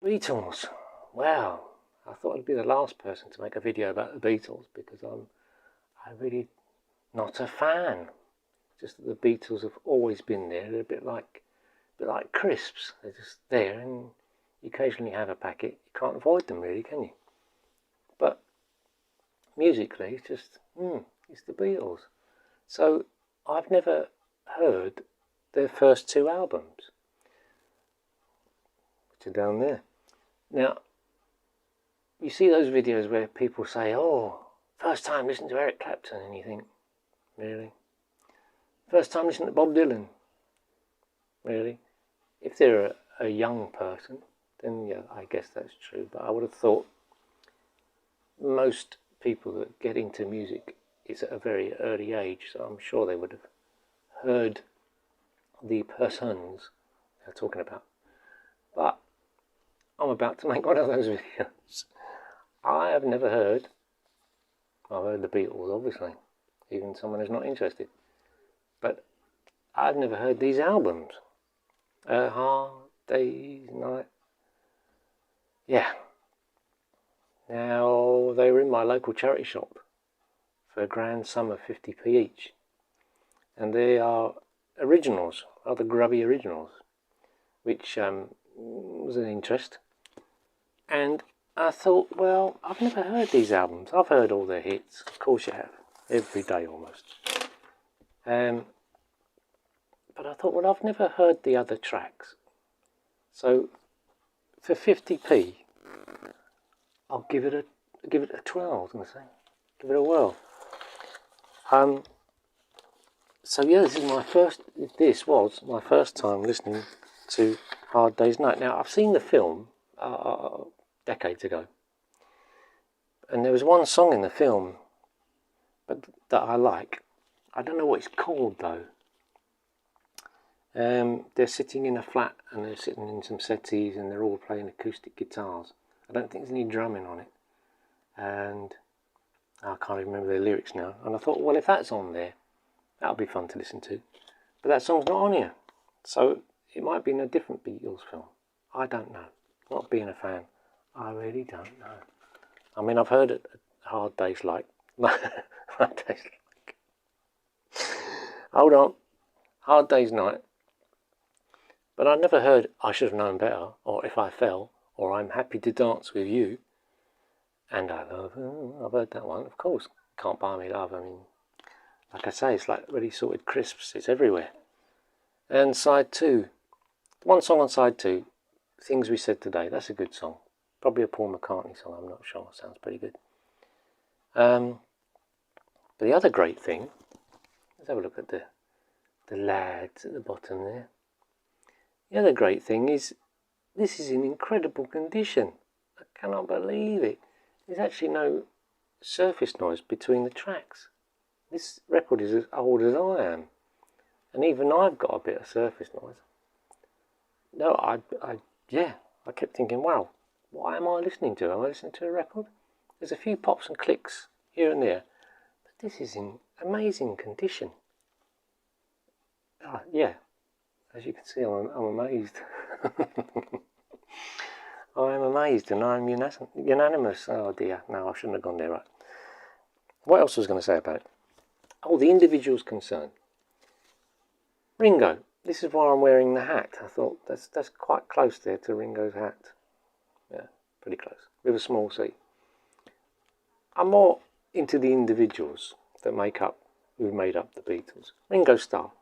Beatles. Wow. I thought I'd be the last person to make a video about the Beatles because I'm really not a fan. Just that the Beatles have always been there. They're a bit like crisps. They're just there, and you occasionally have a packet. You can't avoid them, really, can you? But musically, it's just it's the Beatles. So I've never heard their first two albums, which are down there. Now, you see those videos where people say, "Oh, first time listening to Eric Clapton," and you think, really? First time listening to Bob Dylan? Really? If they're a young person, then yeah, I guess that's true. But I would have thought most people that get into music is at a very early age, so I'm sure they would have heard the persons they're talking about. But I'm about to make one of those videos. I have never heard. I've heard the Beatles, obviously, even someone who's not interested. But I've never heard these albums. Hard Day's Night. Yeah. Now, they were in my local charity shop for a grand sum of 50p each. And they are originals, rather grubby originals, which was an interest. And I thought, well, I've never heard these albums. I've heard all their hits. Of course you have. Every day almost. But I thought, well, I've never heard the other tracks. So for 50p, I'll give it a 12, I was going to say. Give it a whirl. So yeah, this was my first time listening to Hard Day's Night. Now, I've seen the film decades ago. And there was one song in the film that I like. I don't know what it's called, though. They're sitting in a flat and they're sitting in some settees and they're all playing acoustic guitars. I don't think there's any drumming on it. And I can't even remember the lyrics now. And I thought, well, if that's on there, that'll be fun to listen to. But that song's not on here. So it might be in a different Beatles film. I don't know. Not being a fan, I really don't know. I mean, I've heard it Hard Day's Like. Hard Day's Like. Hold on. Hard Day's Night. But I never heard I Should Have Known Better, or If I Fell, or I'm Happy to Dance With You. And I Love Her. I've heard that one, of course. Can't Buy Me Love. I mean, like I say, it's like ready sorted crisps. It's everywhere. And side two. One song on side two, Things We Said Today. That's a good song. Probably a Paul McCartney song, I'm not sure. Sounds pretty good. But the other great thing, let's have a look at the lads at the bottom there. The other great thing is, this is in incredible condition. I cannot believe it. There's actually no surface noise between the tracks. This record is as old as I am. And even I've got a bit of surface noise. No, I kept thinking, wow, what am I listening to? Am I listening to a record? There's a few pops and clicks here and there. But this is in amazing condition. Yeah. As you can see, I'm amazed. I am amazed and I'm unanimous. Oh dear, no, I shouldn't have gone there, right. What else was I going to say about it? Oh, the individuals concerned. Ringo. This is why I'm wearing the hat. I thought that's quite close there to Ringo's hat. Yeah, pretty close. With a small C. I'm more into the individuals that who made up the Beatles. Ringo Starr.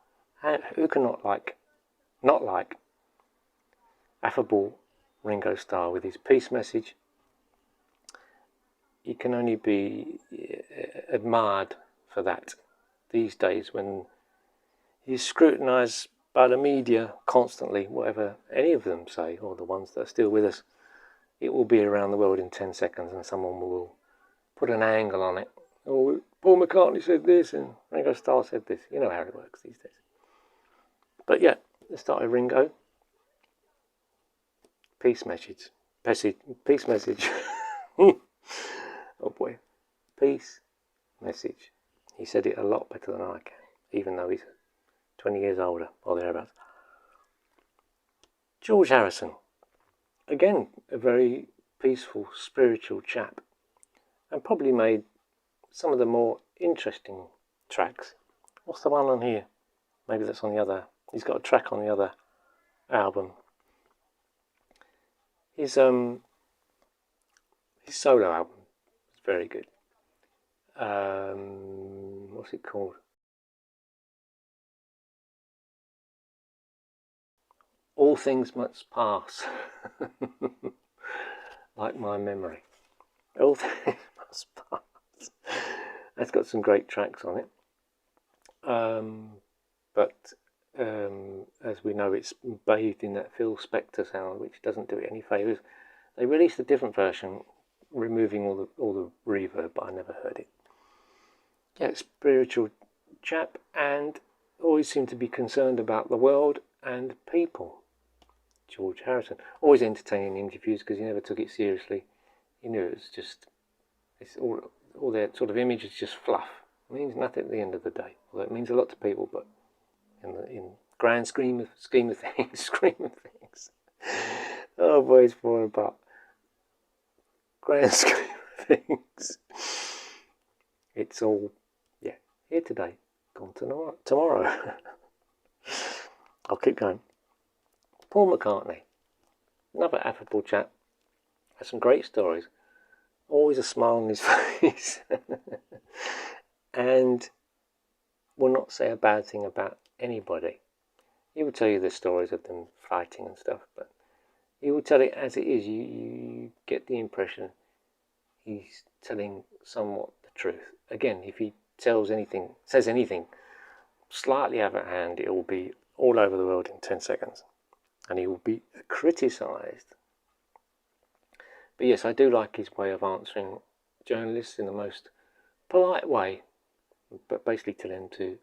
Who can not like affable Ringo Starr with his peace message? He can only be admired for that these days when he's scrutinised by the media constantly. Whatever any of them say, or the ones that are still with us, it will be around the world in 10 seconds and someone will put an angle on it. Oh, Paul McCartney said this and Ringo Starr said this. You know how it works these days. But yeah, let's start with Ringo. Peace message. Peace message. Oh boy. Peace message. He said it a lot better than I can, even though he's 20 years older, or thereabouts. George Harrison. again, a very peaceful, spiritual chap, and probably made some of the more interesting tracks. What's the one on here? Maybe that's on the other. He's got a track on the other album. His solo album is very good. What's it called? All Things Must Pass. Like my memory. All Things Must Pass. That's got some great tracks on it. But as we know, it's bathed in that Phil Spector sound, which doesn't do it any favours. They released a different version, removing all the reverb, but I never heard it. Yeah, spiritual chap, and always seemed to be concerned about the world and people. George Harrison, always entertaining interviews because he never took it seriously. He knew it was just, it's all their sort of image is just fluff. It means nothing at the end of the day. Well, it means a lot to people, but in grand scheme of things, oh boy, it's falling apart. Grand scheme of things, it's all, yeah, here today, gone tomorrow. I'll keep going. Paul McCartney, another affable chap, has some great stories, always a smile on his face, and will not say a bad thing about anybody. He will tell you the stories of them fighting and stuff, but he will tell it as it is. You get the impression he's telling somewhat the truth. Again, if he says anything slightly out of hand, it will be all over the world in 10 seconds. And he will be criticised. But yes, I do like his way of answering journalists in the most polite way, but basically tell them to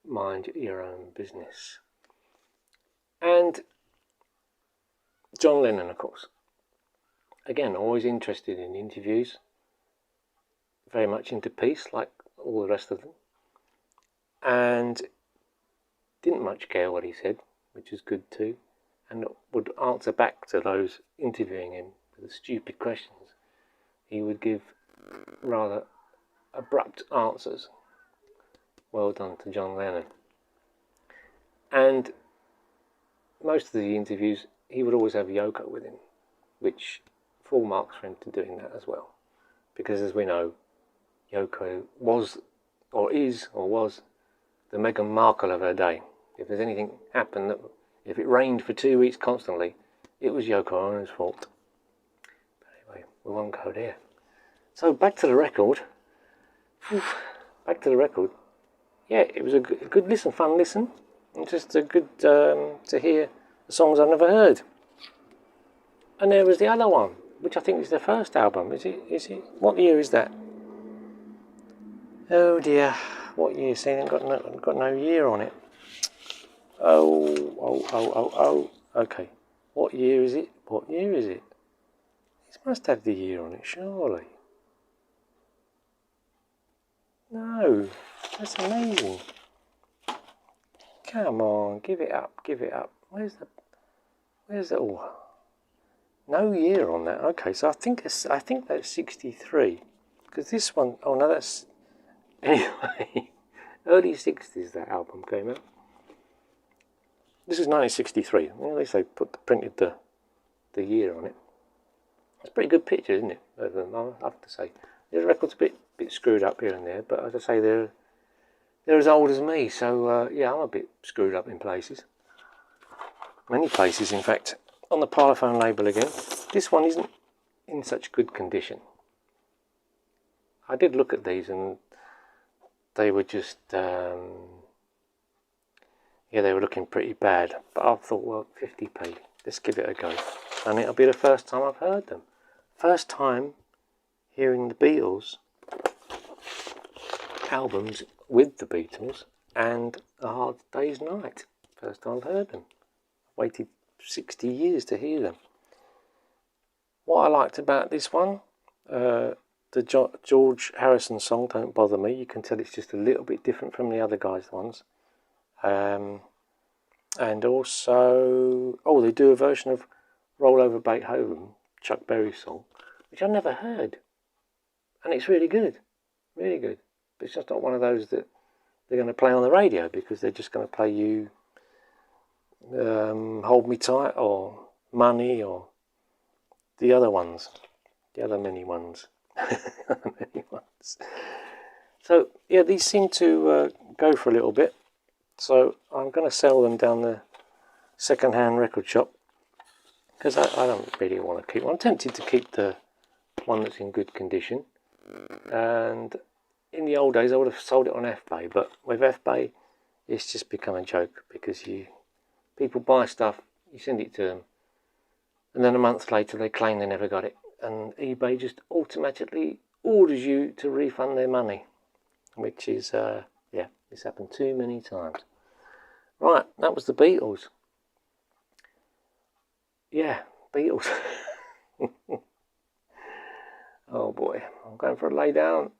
mind your own business. And John Lennon, of course. Again, always interested in interviews, very much into peace, like all the rest of them, and didn't much care what he said, which was good too, and would answer back to those interviewing him with the stupid questions. He would give rather abrupt answers. Well done to John Lennon. And most of the interviews, he would always have Yoko with him, which full marks for him to doing that as well. Because as we know, Yoko was the Meghan Markle of her day. If there's anything happened, if it rained for 2 weeks constantly, it was Yoko Ono's fault. But anyway, we won't go there. So back to the record. Yeah, it was a good listen, fun listen. And just a good to hear the songs I've never heard. And there was the other one, which I think is their first album. Is it? What year is that? Oh dear, what year? See, they've got no year on it. Oh. Okay. What year is it? It must have the year on it, surely. No, that's amazing. Come on, give it up. Where's the? Oh, no year on that. Okay, so I think that's 63. Because this one, oh no, that's anyway. Early 60s that album came out. This is 1963. Well, at least they printed the year on it. It's a pretty good picture, isn't it? I have to say. The record's a bit screwed up here and there, but as I say, they're as old as me, so yeah, I'm a bit screwed up in places. Many places, in fact. On the Parlophone label again. This one isn't in such good condition. I did look at these and they were just, yeah, they were looking pretty bad. But I thought, well, 50p, let's give it a go. And it'll be the first time I've heard them. First time hearing the Beatles albums with the Beatles and A Hard Day's Night. First time I've heard them. I've waited 60 years to hear them. What I liked about this one, the George Harrison song, Don't Bother Me, you can tell it's just a little bit different from the other guys' ones. And also, they do a version of Roll Over Beethoven, Chuck Berry's song, which I never heard. And it's really good. Really good. But it's just not one of those that they're going to play on the radio, because they're just going to play you Hold Me Tight or Money or the other ones. The other many ones. Many ones. So, yeah, these seem to go for a little bit. So I'm going to sell them down the second-hand record shop, because I don't really want to keep them. I'm tempted to keep the one that's in good condition. And in the old days I would have sold it on FBay, but with FBay it's just become a joke, because people buy stuff, you send it to them, and then a month later they claim they never got it, and eBay just automatically orders you to refund their money, which is yeah, it's happened too many times. Right, that was the Beatles. Yeah, Beatles. Oh boy, I'm going for a lay down.